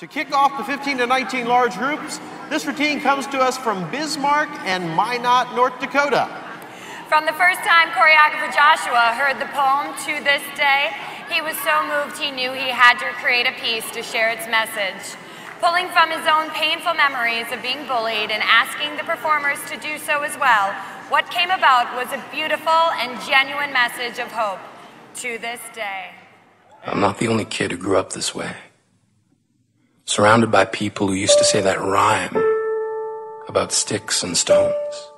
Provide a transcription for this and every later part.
To kick off the 15 to 19 large groups, this routine comes to us from Bismarck and Minot, North Dakota. From the first time choreographer Joshua heard the poem To This Day, he was so moved he knew he had to create a piece to share its message. Pulling from his own painful memories of being bullied and asking the performers to do so as well, what came about was a beautiful and genuine message of hope. To this day. I'm not the only kid who grew up this way. Surrounded by people who used to say that rhyme about sticks and stones.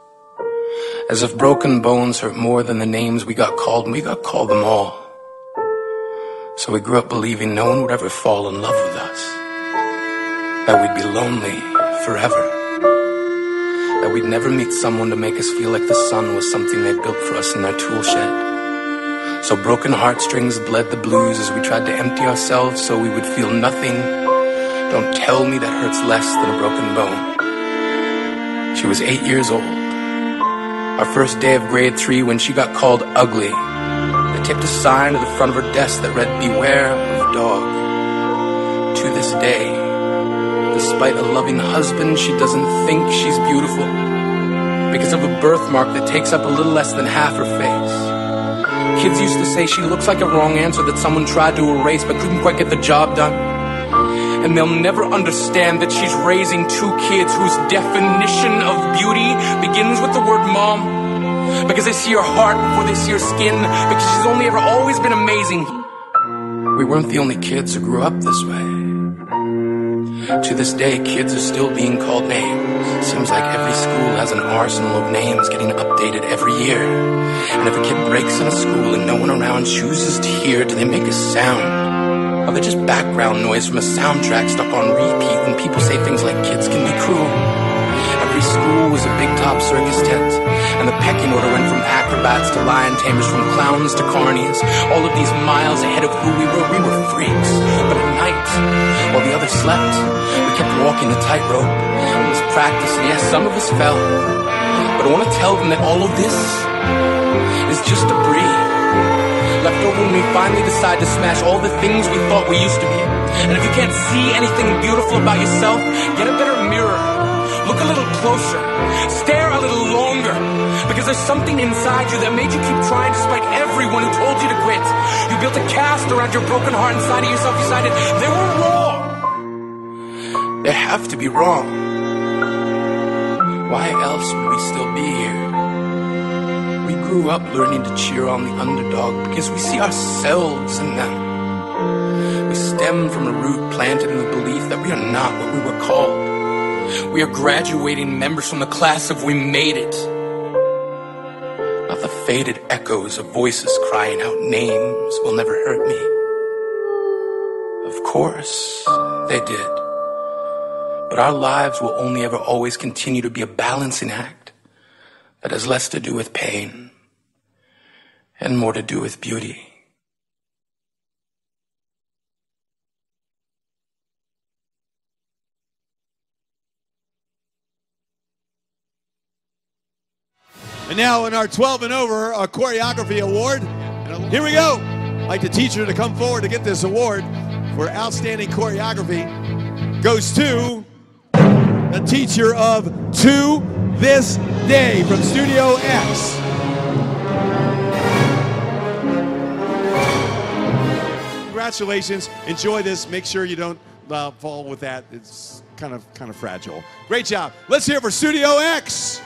As if broken bones hurt more than the names we got called, and we got called them all. So we grew up believing no one would ever fall in love with us. That we'd be lonely forever. That we'd never meet someone to make us feel like the sun was something they built for us in their tool shed. So broken heartstrings bled the blues as we tried to empty ourselves so we would feel nothing. Don't tell me that hurts less than a broken bone. She was 8 years old. Our first day of grade 3 when she got called ugly. They taped a sign to the front of her desk that read, "Beware of dog." To this day, despite a loving husband, she doesn't think she's beautiful because of a birthmark that takes up a little less than half her face. Kids used to say she looks like a wrong answer that someone tried to erase but couldn't quite get the job done. And they'll never understand that she's raising 2 kids whose definition of beauty begins with the word mom. Because they see her heart before they see her skin. Because she's only ever always been amazing. We weren't the only kids who grew up this way. To this day, kids are still being called names. Seems like every school has an arsenal of names getting updated every year. And if a kid breaks in a school and no one around chooses to hear, do they make a sound? Or they're just background noise from a soundtrack stuck on repeat when people say things like kids can be cruel. Every school was a big top circus tent, and the pecking order went from acrobats to lion tamers, from clowns to carnies. All of these miles ahead of who we were freaks. But at night, while the others slept, we kept walking the tightrope. It was practice, and yes, some of us fell. But I want to tell them that all of this is just debris. Left over when we finally decide to smash all the things we thought we used to be. And if you can't see anything beautiful about yourself, get a better mirror. Look a little closer. Stare a little longer. Because there's something inside you that made you keep trying despite everyone who told you to quit. You built a cast around your broken heart inside of yourself. You decided they were wrong. They have to be wrong. Why else would we still be here? We grew up learning to cheer on the underdog because we see ourselves in them. We stem from a root planted in the belief that we are not what we were called. We are graduating members from the class of we made it. Not the faded echoes of voices crying out names will never hurt me. Of course, they did. But our lives will only ever always continue to be a balancing act that has less to do with pain and more to do with beauty. And now in our 12 and over choreography award, here we go. I'd like the teacher to come forward to get this award for outstanding choreography. Goes to the teacher of To This Day from Studio X. Congratulations. Enjoy this. Make sure you don't fall with that. It's kind of fragile. Great job. Let's hear it for Studio X.